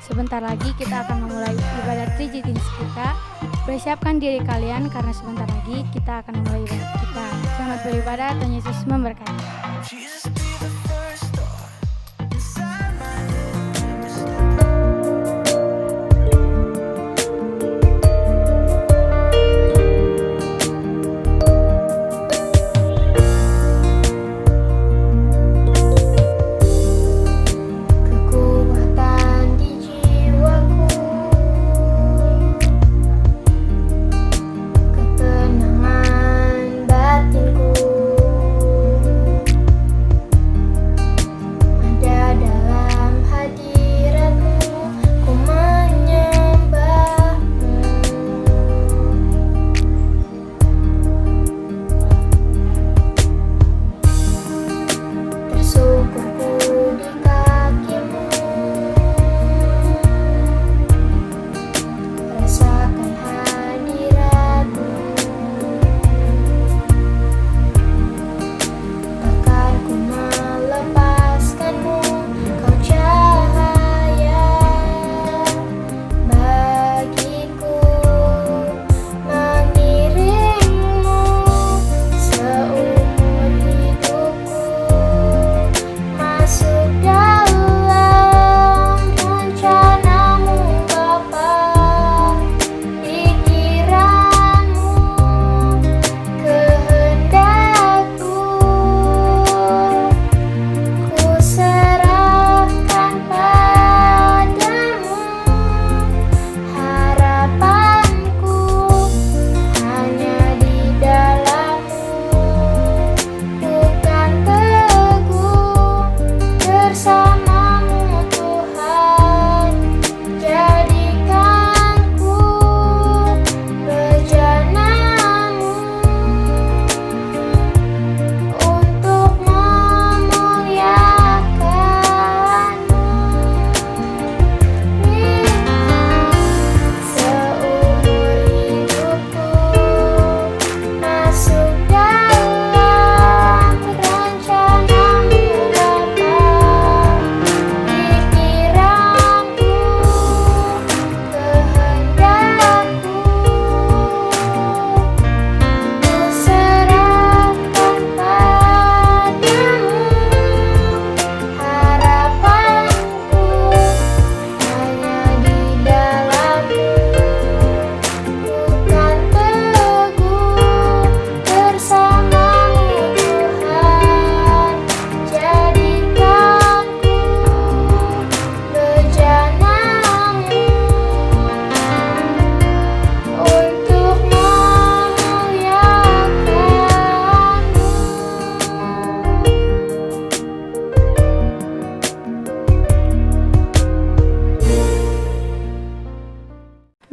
Sebentar lagi kita akan memulai ibadah Trijitins kita. Persiapkan diri kalian karena sebentar lagi kita akan memulai ibadah kita. Selamat beribadah, Tuhan Yesus memberkati.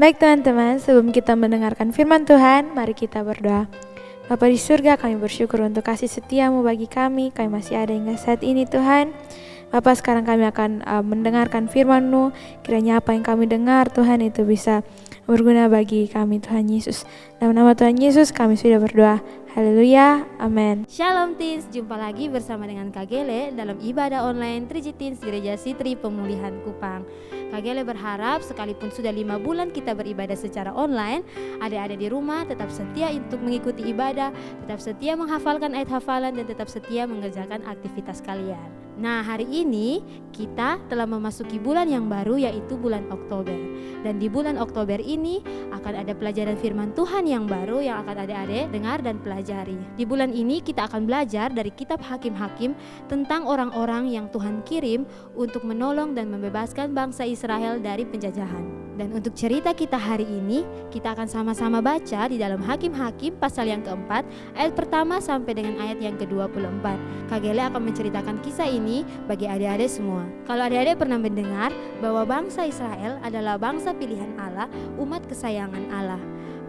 Baik teman-teman, sebelum kita mendengarkan firman Tuhan, mari kita berdoa. Bapa di surga, kami bersyukur untuk kasih setiamu bagi kami masih ada hingga saat ini Tuhan. Bapa, sekarang kami akan mendengarkan firman-Mu. Kiranya apa yang kami dengar Tuhan itu bisa berguna bagi kami Tuhan Yesus. Dalam nama Tuhan Yesus kami sudah berdoa. Haleluya, amin. Shalom Teens, jumpa lagi bersama dengan Kak Gele dalam ibadah online Trijitins Gereja Sitri Pemulihan Kupang. Kak Gele berharap sekalipun sudah 5 bulan kita beribadah secara online, adik-adik di rumah tetap setia untuk mengikuti ibadah, tetap setia menghafalkan ayat hafalan, dan tetap setia mengerjakan aktivitas kalian. Nah, hari ini kita telah memasuki bulan yang baru, yaitu bulan Oktober. Dan di bulan Oktober ini akan ada pelajaran firman Tuhan yang baru yang akan adik-adik dengar dan pelajari. Di bulan ini kita akan belajar dari kitab Hakim-Hakim tentang orang-orang yang Tuhan kirim untuk menolong dan membebaskan bangsa Israel dari penjajahan. Dan untuk cerita kita hari ini, kita akan sama-sama baca di dalam Hakim-Hakim pasal yang keempat, ayat pertama sampai dengan ayat yang ke-24. Kak Gele akan menceritakan kisah ini bagi adik-adik semua. Kalau adik-adik pernah mendengar bahwa bangsa Israel adalah bangsa pilihan Allah, umat kesayangan Allah.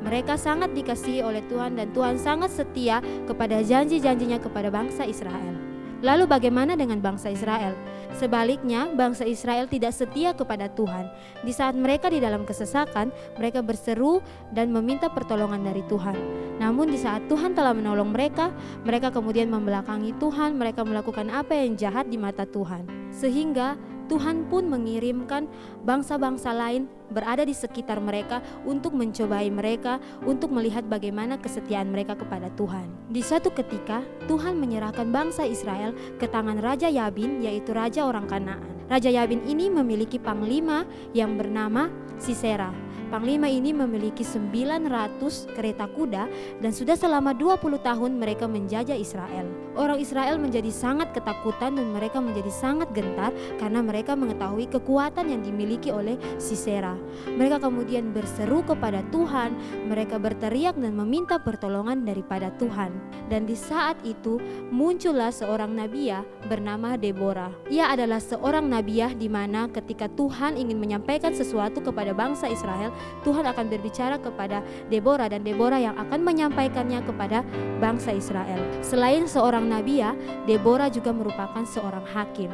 Mereka sangat dikasihi oleh Tuhan dan Tuhan sangat setia kepada janji-janjinya kepada bangsa Israel. Lalu bagaimana dengan bangsa Israel? Sebaliknya, bangsa Israel tidak setia kepada Tuhan. Di saat mereka di dalam kesesakan, mereka berseru dan meminta pertolongan dari Tuhan. Namun di saat Tuhan telah menolong mereka, mereka kemudian membelakangi Tuhan, mereka melakukan apa yang jahat di mata Tuhan. Sehingga Tuhan pun mengirimkan bangsa-bangsa lain berada di sekitar mereka untuk mencobai mereka, untuk melihat bagaimana kesetiaan mereka kepada Tuhan. Di suatu ketika, Tuhan menyerahkan bangsa Israel ke tangan Raja Yabin, yaitu raja orang Kanaan. Raja Yabin ini memiliki panglima yang bernama Sisera. Panglima ini memiliki 900 kereta kuda dan sudah selama 20 tahun mereka menjajah Israel. Orang Israel menjadi sangat ketakutan dan mereka menjadi sangat gentar karena mereka mengetahui kekuatan yang dimiliki oleh Sisera. Mereka kemudian berseru kepada Tuhan, mereka berteriak dan meminta pertolongan daripada Tuhan. Dan di saat itu muncullah seorang nabiah bernama Deborah. Ia adalah seorang nabiah di mana ketika Tuhan ingin menyampaikan sesuatu kepada bangsa Israel, Tuhan akan berbicara kepada Deborah dan Deborah yang akan menyampaikannya kepada bangsa Israel. Selain seorang nabiah, Deborah juga merupakan seorang hakim.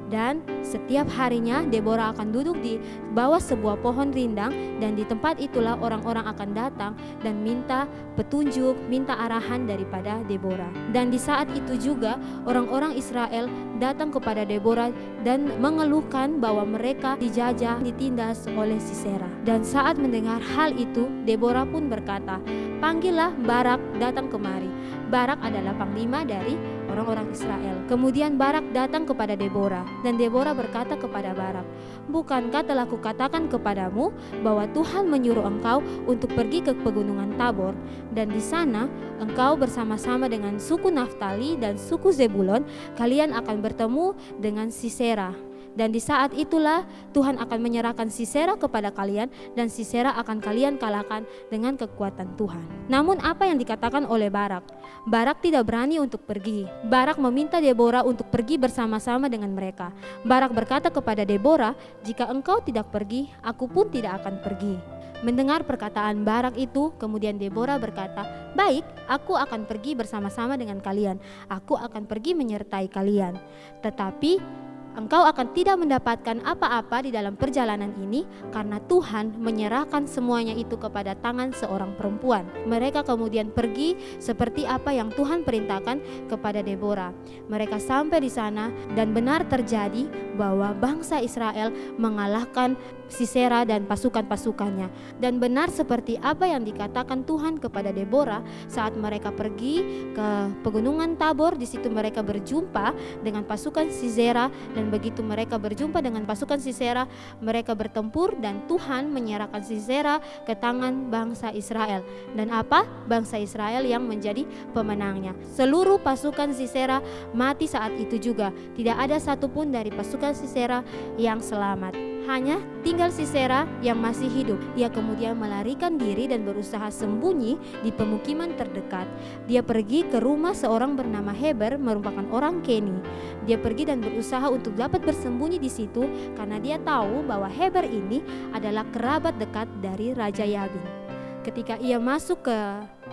Dan setiap harinya Deborah akan duduk di bawah sebuah pohon rindang dan di tempat itulah orang-orang akan datang dan minta petunjuk, minta arahan daripada Deborah. Dan di saat itu juga orang-orang Israel datang kepada Deborah dan mengeluhkan bahwa mereka dijajah, ditindas oleh Sisera. Dan saat mendengar hal itu, Deborah pun berkata, "Panggillah Barak datang kemari." Barak adalah panglima dari orang-orang Israel. Kemudian Barak datang kepada Deborah dan Deborah berkata kepada Barak, "Bukankah telah kukatakan kepadamu bahwa Tuhan menyuruh engkau untuk pergi ke pegunungan Tabor dan di sana engkau bersama-sama dengan suku Naftali dan suku Zebulon kalian akan bertemu dengan Sisera. Dan di saat itulah Tuhan akan menyerahkan Sisera kepada kalian dan Sisera akan kalian kalahkan dengan kekuatan Tuhan." Namun apa yang dikatakan oleh Barak? Barak tidak berani untuk pergi. Barak meminta Deborah untuk pergi bersama-sama dengan mereka. Barak berkata kepada Deborah, "Jika engkau tidak pergi, aku pun tidak akan pergi." Mendengar perkataan Barak itu, kemudian Deborah berkata, "Baik, aku akan pergi bersama-sama dengan kalian. Aku akan pergi menyertai kalian. Tetapi engkau akan tidak mendapatkan apa-apa di dalam perjalanan ini karena Tuhan menyerahkan semuanya itu kepada tangan seorang perempuan." Mereka kemudian pergi seperti apa yang Tuhan perintahkan kepada Deborah. Mereka sampai di sana dan benar terjadi bahwa bangsa Israel mengalahkan Sisera dan pasukan-pasukannya. Dan benar seperti apa yang dikatakan Tuhan kepada Deborah saat mereka pergi ke pegunungan Tabor, di situ mereka berjumpa dengan pasukan Sisera dan begitu mereka berjumpa dengan pasukan Sisera, mereka bertempur dan Tuhan menyerahkan Sisera ke tangan bangsa Israel. Dan apa? Bangsa Israel yang menjadi pemenangnya. Seluruh pasukan Sisera mati saat itu juga. Tidak ada satupun dari pasukan Sisera yang selamat. Hanya tinggal Sisera yang masih hidup. Ia kemudian melarikan diri dan berusaha sembunyi di pemukiman terdekat. Dia pergi ke rumah seorang bernama Heber, merupakan orang Keni. Dia pergi dan berusaha untuk dapat bersembunyi di situ karena dia tahu bahwa Heber ini adalah kerabat dekat dari Raja Yabin. Ketika ia masuk ke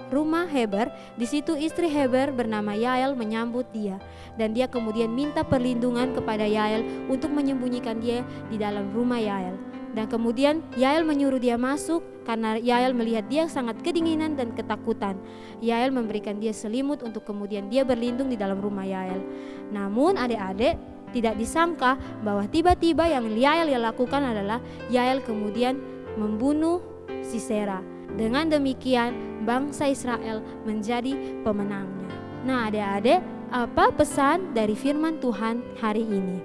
rumah Heber, di situ istri Heber bernama Yael menyambut dia dan dia kemudian minta perlindungan kepada Yael untuk menyembunyikan dia di dalam rumah Yael. Dan kemudian Yael menyuruh dia masuk karena Yael melihat dia sangat kedinginan dan ketakutan. Yael memberikan dia selimut untuk kemudian dia berlindung di dalam rumah Yael. Namun adik-adik tidak disangka bahwa tiba-tiba yang Yael lakukan adalah Yael kemudian membunuh Sisera. Dengan demikian bangsa Israel menjadi pemenangnya. Nah adik-adik, apa pesan dari firman Tuhan hari ini?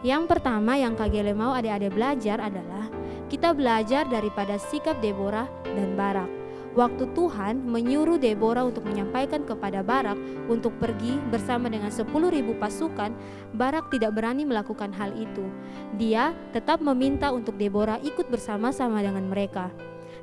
Yang pertama yang Kak Gele mau adik-adik belajar adalah kita belajar daripada sikap Deborah dan Barak. Waktu Tuhan menyuruh Deborah untuk menyampaikan kepada Barak untuk pergi bersama dengan 10.000 pasukan, Barak tidak berani melakukan hal itu. Dia tetap meminta untuk Deborah ikut bersama-sama dengan mereka.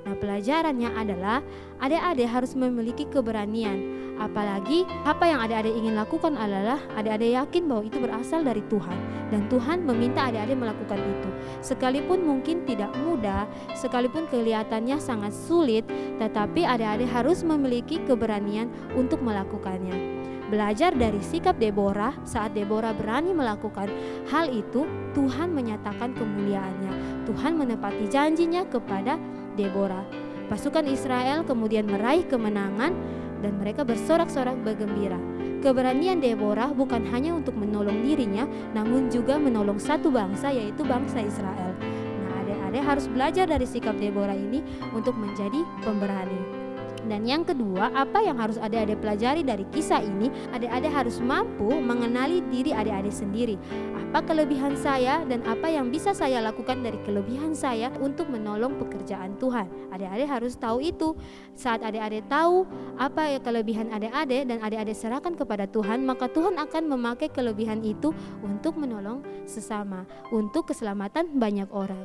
Nah pelajarannya adalah adik-adik harus memiliki keberanian. Apalagi apa yang adik-adik ingin lakukan adalah adik-adik yakin bahwa itu berasal dari Tuhan. Dan Tuhan meminta adik-adik melakukan itu. Sekalipun mungkin tidak mudah, sekalipun kelihatannya sangat sulit, tetapi adik-adik harus memiliki keberanian untuk melakukannya. Belajar dari sikap Deborah, saat Deborah berani melakukan hal itu, Tuhan menyatakan kemuliaannya. Tuhan menepati janjinya kepada Deborah. Pasukan Israel kemudian meraih kemenangan dan mereka bersorak-sorak bergembira. Keberanian Deborah bukan hanya untuk menolong dirinya, namun juga menolong satu bangsa, yaitu bangsa Israel. Nah, adik-adik harus belajar dari sikap Deborah ini untuk menjadi pemberani. Dan yang kedua, apa yang harus adik-adik pelajari dari kisah ini? Adik-adik harus mampu mengenali diri adik-adik sendiri. Apa kelebihan saya dan apa yang bisa saya lakukan dari kelebihan saya untuk menolong pekerjaan Tuhan. Adik-adik harus tahu itu. Saat adik-adik tahu apa kelebihan adik-adik dan adik-adik serahkan kepada Tuhan, maka Tuhan akan memakai kelebihan itu untuk menolong sesama, untuk keselamatan banyak orang.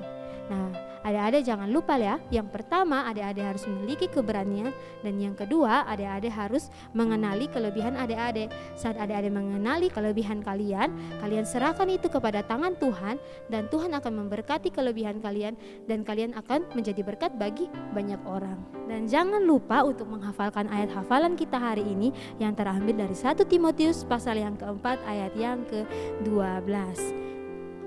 Nah, adik-adik jangan lupa ya, yang pertama adik-adik harus memiliki keberanian, dan yang kedua adik-adik harus mengenali kelebihan adik-adik. Saat adik-adik mengenali kelebihan kalian, kalian serahkan itu kepada tangan Tuhan, dan Tuhan akan memberkati kelebihan kalian, dan kalian akan menjadi berkat bagi banyak orang. Dan jangan lupa untuk menghafalkan ayat hafalan kita hari ini yang terambil dari 1 Timotius pasal yang keempat ayat yang ke-12.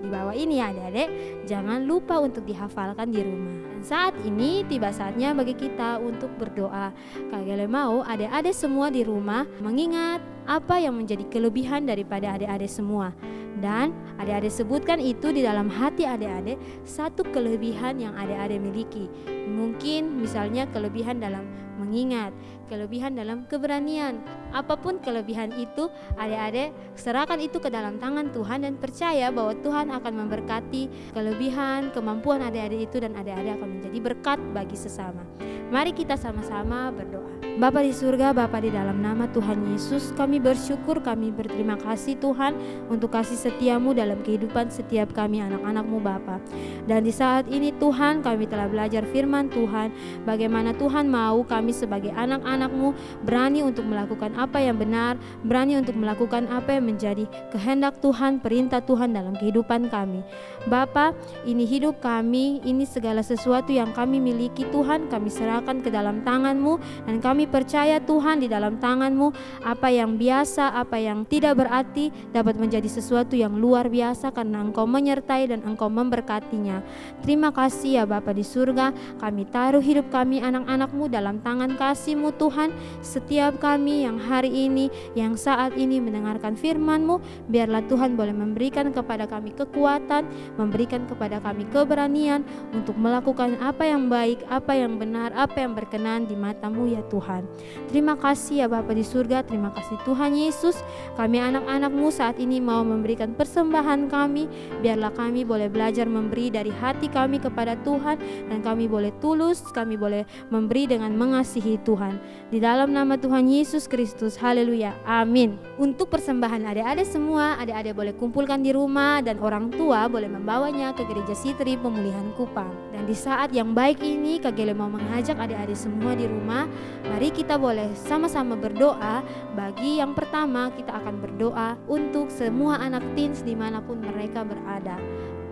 Di bawah ini ya adik-adik, jangan lupa untuk dihafalkan di rumah. Dan saat ini tiba saatnya bagi kita untuk berdoa. Kak Gele mau adik-adik semua di rumah mengingat apa yang menjadi kelebihan daripada adik-adik semua. Dan adik-adik sebutkan itu di dalam hati adik-adik, satu kelebihan yang adik-adik miliki. Mungkin misalnya kelebihan dalam mengingat, kelebihan dalam keberanian. Apapun kelebihan itu, adik-adik serahkan itu ke dalam tangan Tuhan dan percaya bahwa Tuhan akan memberkati kelebihan, kemampuan adik-adik itu, dan adik-adik akan menjadi berkat bagi sesama. Mari kita sama-sama berdoa. Bapa di surga, Bapa di dalam nama Tuhan Yesus, kami bersyukur, kami berterima kasih Tuhan untuk kasih setia-Mu dalam kehidupan setiap kami anak-anak-Mu Bapa. Dan di saat ini Tuhan, kami telah belajar firman Tuhan, bagaimana Tuhan mau kami sebagai anak-anak-Mu berani untuk melakukan apa yang benar, berani untuk melakukan apa yang menjadi kehendak Tuhan, perintah Tuhan dalam kehidupan kami. Bapa, ini hidup kami, ini segala sesuatu yang kami miliki Tuhan, kami serahkan ke dalam tangan-Mu, dan kami percaya Tuhan di dalam tangan-Mu, apa yang biasa, apa yang tidak berarti dapat menjadi sesuatu yang luar biasa karena Engkau menyertai dan Engkau memberkatinya. Terima kasih ya Bapa di surga, kami taruh hidup kami anak-anak-Mu dalam tangan kasih-Mu Tuhan. Setiap kami yang hari ini, yang saat ini mendengarkan firman-Mu, biarlah Tuhan boleh memberikan kepada kami kekuatan, memberikan kepada kami keberanian untuk melakukan apa yang baik, apa yang benar, apa yang berkenan di mata-Mu ya Tuhan. Terima kasih ya Bapa di surga, terima kasih Tuhan Yesus. Kami anak-anak-Mu saat ini mau memberikan persembahan kami, biarlah kami boleh belajar memberi dari hati kami kepada Tuhan, dan kami boleh tulus, kami boleh memberi dengan mengasihi Tuhan. Di dalam nama Tuhan Yesus Kristus, haleluya, amin. Untuk persembahan adik-adik semua, adik-adik boleh kumpulkan di rumah, dan orang tua boleh membawanya ke Gereja Sitri Pemulihan Kupang. Dan di saat yang baik ini, Kak Gele mau mengajak adik-adik semua di rumah, mari kita boleh sama-sama berdoa. Bagi yang pertama, kita akan berdoa untuk semua anak teens dimanapun mereka berada.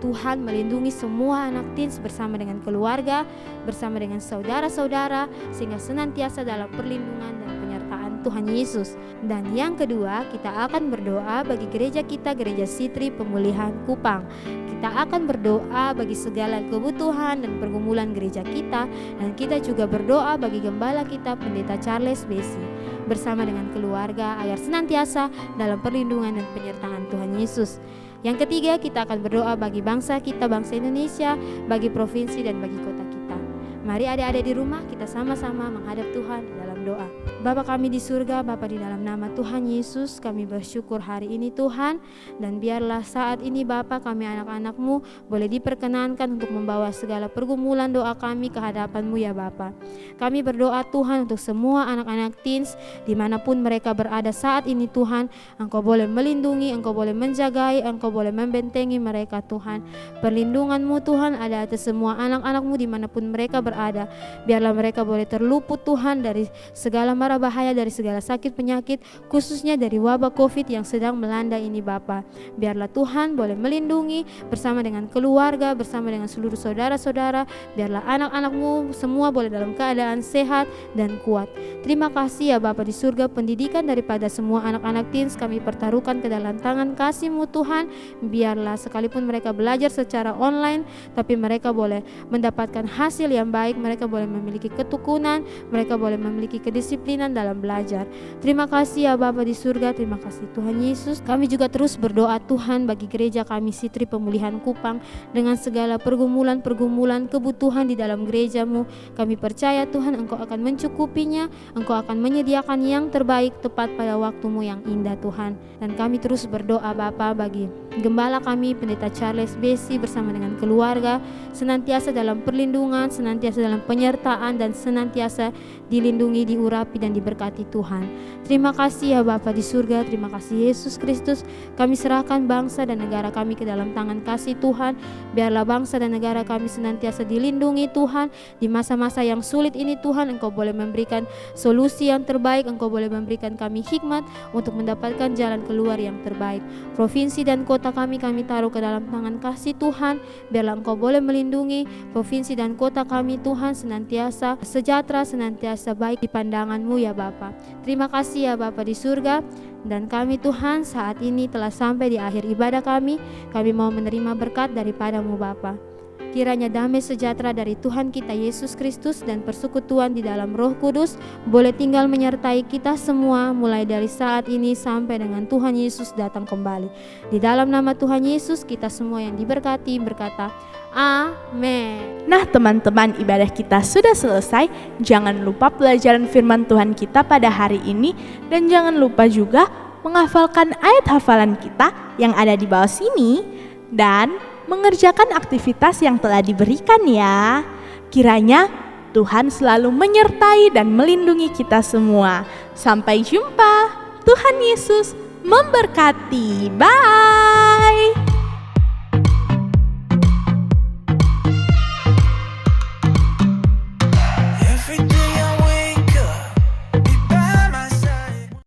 Tuhan melindungi semua anak teens bersama dengan keluarga, bersama dengan saudara-saudara, sehingga senantiasa dalam perlindungan dan penyertaan Tuhan Yesus. Dan yang kedua, kita akan berdoa bagi gereja kita, Gereja Sitri Pemulihan Kupang. Kita akan berdoa bagi segala kebutuhan dan pergumulan gereja kita, dan kita juga berdoa bagi gembala kita, Pendeta Charles Besi, bersama dengan keluarga agar senantiasa dalam perlindungan dan penyertaan Tuhan Yesus. Yang ketiga, kita akan berdoa bagi bangsa kita, bangsa Indonesia, bagi provinsi dan bagi kota kita. Mari adik-adik di rumah kita sama-sama menghadap Tuhan dalam doa. Bapa kami di surga, Bapa di dalam nama Tuhan Yesus, kami bersyukur hari ini Tuhan, dan biarlah saat ini Bapa, kami anak-anak-Mu boleh diperkenankan untuk membawa segala pergumulan doa kami ke hadapan-Mu ya Bapa. Kami berdoa Tuhan untuk semua anak-anak teens dimanapun mereka berada saat ini Tuhan, Engkau boleh melindungi, Engkau boleh menjagai, Engkau boleh membentengi mereka Tuhan. Perlindungan-Mu Tuhan ada atas semua anak-anak-Mu dimanapun mereka berada. Biarlah mereka boleh terluput Tuhan dari segala mara bahaya, dari segala sakit penyakit, khususnya dari wabah COVID yang sedang melanda ini Bapa. Biarlah Tuhan boleh melindungi bersama dengan keluarga, bersama dengan seluruh saudara-saudara. Biarlah anak-anak-Mu semua boleh dalam keadaan sehat dan kuat. Terima kasih ya Bapa di surga, pendidikan daripada semua anak-anak teens kami pertaruhkan ke dalam tangan kasih-Mu Tuhan. Biarlah sekalipun mereka belajar secara online, tapi mereka boleh mendapatkan hasil yang baik baik, mereka boleh memiliki ketukunan, mereka boleh memiliki kedisiplinan dalam belajar. Terima kasih ya Bapa di surga, terima kasih Tuhan Yesus. Kami juga terus berdoa Tuhan bagi gereja kami Sitri Pemulihan Kupang dengan segala pergumulan-pergumulan kebutuhan di dalam gerejamu. Kami percaya Tuhan Engkau akan mencukupinya, Engkau akan menyediakan yang terbaik tepat pada waktumu yang indah Tuhan. Dan kami terus berdoa Bapa bagi Gembala kami Pendeta Charles Besi bersama dengan keluarga, senantiasa dalam perlindungan, senantiasa dalam penyertaan, dan senantiasa dilindungi, diurapi, dan diberkati Tuhan. Terima kasih ya Bapa di surga, terima kasih Yesus Kristus. Kami serahkan bangsa dan negara kami ke dalam tangan kasih Tuhan. Biarlah bangsa dan negara kami senantiasa dilindungi Tuhan. Di masa-masa yang sulit ini Tuhan, Engkau boleh memberikan solusi yang terbaik, Engkau boleh memberikan kami hikmat untuk mendapatkan jalan keluar yang terbaik. Provinsi dan kota kami taruh ke dalam tangan kasih Tuhan. Biarlah Engkau boleh melindungi provinsi dan kota kami Tuhan, senantiasa sejahtera, senantiasa baik di pandangan-Mu ya Bapa. Terima kasih ya Bapa di surga. Dan kami Tuhan saat ini telah sampai di akhir ibadah kami. Kami mau menerima berkat daripada-Mu Bapa. Kiranya damai sejahtera dari Tuhan kita Yesus Kristus dan persekutuan di dalam Roh Kudus boleh tinggal menyertai kita semua mulai dari saat ini sampai dengan Tuhan Yesus datang kembali. Di dalam nama Tuhan Yesus kita semua yang diberkati berkata amin. Nah teman-teman, ibadah kita sudah selesai. Jangan lupa pelajaran firman Tuhan kita pada hari ini. Dan jangan lupa juga menghafalkan ayat hafalan kita yang ada di bawah sini. Dan mengerjakan aktivitas yang telah diberikan ya. Kiranya Tuhan selalu menyertai dan melindungi kita semua. Sampai jumpa. Tuhan Yesus memberkati. Bye.